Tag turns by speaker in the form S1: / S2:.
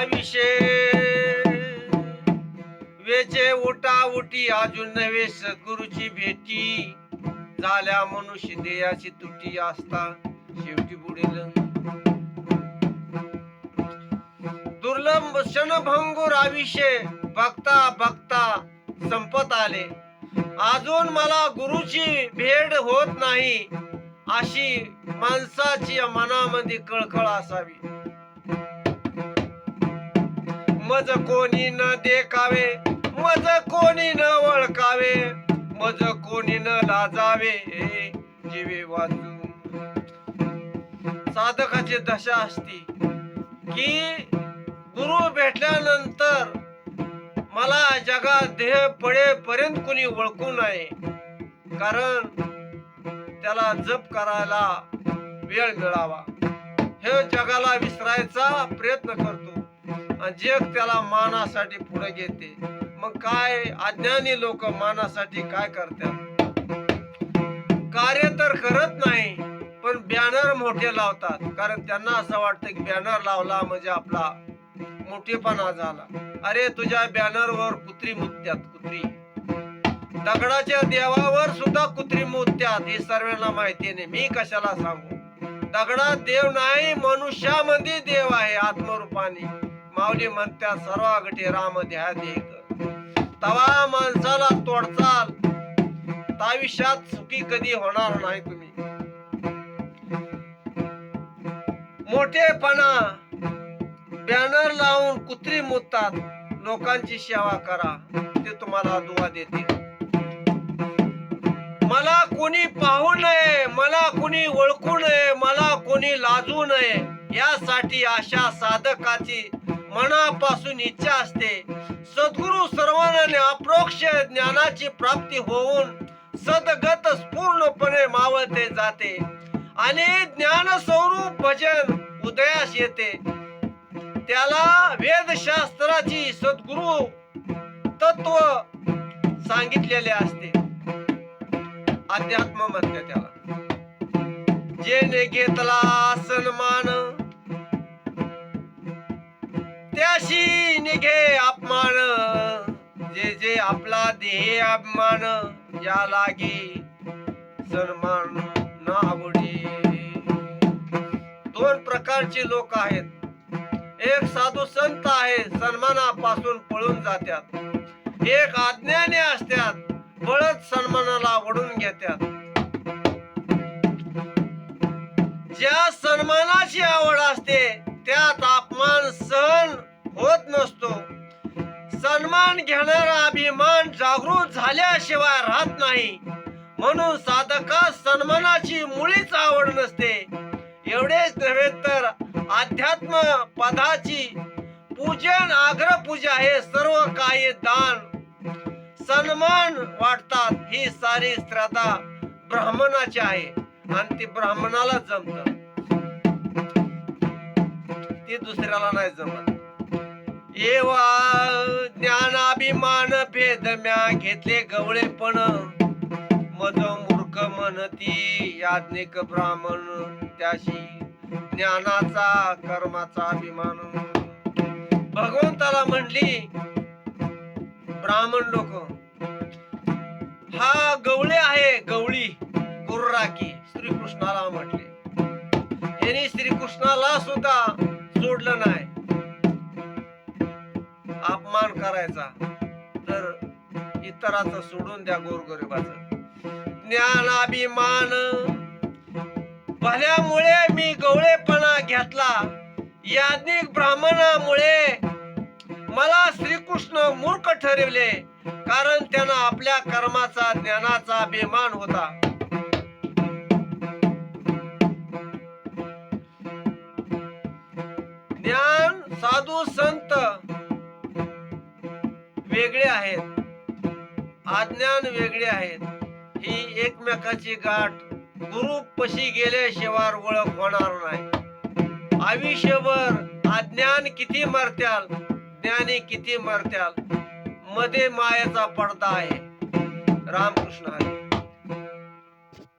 S1: विषय वेचे उठा उठी अजून नवे सद्गुरूची भेटी झाल्या मनुष्य देयाची तुटी असता शेवटी बुडेल दुर्लभ क्षणभंगूर आयुष्य बघता बघता संपत आले अजून मला गुरुची भेट होत नाही अशी माणसाची मनामध्ये कळकळ असावी मज कोणी न देखावे मज कोणी न ओळखावे मज कोणी न लाजावे जीवे वाचू साधकाची दशा असती की गुरु भेटल्यानंतर मला जगात देह पडेपर्यंत कुणी ओळखू नये कारण त्याला जप करायला वेळ मिळावा हे जगाला विसरायचा प्रयत्न करतो आणि जग त्याला मानासाठी पुढे घेते मग काय अज्ञानी लोक मानासाठी काय करतात कार्य तर करत नाही पण बॅनर मोठे लावतात कारण त्यांना असं वाटतं की बॅनर लावला म्हणजे आपला मोठेपणा झाला अरे तुझ्या बॅनरवर कुत्री मुत्यात कुत्री दगडाच्या देवावर सुद्धा कुत्री मुत्यात हे सर्वांना माहिती नाही मी कशाला सांगू दगडात देव नाही मनुष्यामध्ये देव आहे आत्मरूपाने माऊली म्हणतात सर्वागटे राम ध्यान एक तवा माणसाला तोडचाल आयुष्यात सुखी कधी होणार नाही तुम्ही मोठेपणा बॅनर लावून कुत्री मुततात लोकांची सेवा करा ते तुम्हाला दुआ देतील मला कोणी पाहू नये मला कोणी ओळखू नये मला कोणी लाजू नये यासाठी अशा साधकाची मनापासून इच्छा असते सद्गुरु सर्वांना अप्रोक्ष ज्ञानाची प्राप्ती होऊन सद्गत पूर्णपणे मावळते जाते आणि ज्ञान स्वरूप भजन उदयास येते त्याला वेदशास्त्राची सद्गुरु तत्व सांगितलेले असते अध्यात्म म्हणते त्याला जेने घेतला सन्मान त्याशी निघे अपमान जे जे आपला देह अभिमान या लागी सन्मान ना आवडी दोन प्रकारचे लोक आहेत एक साधू संत आहे सन्मानापासून पळून जातात एक अज्ञानी असतात बळच सन्मानाला ओढून घेतात ज्या सन्मानाची आवड असते त्यात अपमान सहन होत नसतो सन्मान घेणारा अभिमान जागृत झाल्याशिवाय राहत नाही म्हणून साधकास सन्मानाची मुळीच आवड नसते एवढेच नव्हे तर अध्यात्म पदाची पूजन आग्रह पूजा हे सर्व काही दान सन्मान वाटतात ही सारी श्रद्धा ब्राह्मणाची आहे आणि ती ब्राह्मणाला जमत ती दुसऱ्याला नाही जमत एवा ज्ञानाभिमान भेद म्या घेतले गवळेपण मज मूर्ख म्हणती याज्ञिक ब्राह्मण त्याशी ज्ञानाचा कर्माचा अभिमान भगवंताला म्हणली ब्राह्मण लोक हा गवळे आहे गवळी गुर्राकी श्रीकृष्णाला म्हटले यांनी श्रीकृष्णाला सुद्धा सोडलं नाही अपमान करायचा तर इतराचं सोडून द्या गोरगरिबाचं ज्ञानाभिमान भल्यामुळे मी गवळेपणा घेतला याज्ञिक ब्राह्मणामुळे मला श्रीकृष्ण मूर्ख ठरवले कारण त्यांना आपल्या कर्माचा ज्ञानाचा अभिमान होता ज्ञान साधू संत वेगळे आहेत अज्ञान वेगळे आहेत ही एकमेकाची गाठ गुरु पशी गेल्याशिवाय ओळख होणार नाही आयुष्यभर अज्ञान किती मरत्याल ज्ञानी किती मरत्याल मध्ये मायेचा पडदा आहे रामकृष्ण हरी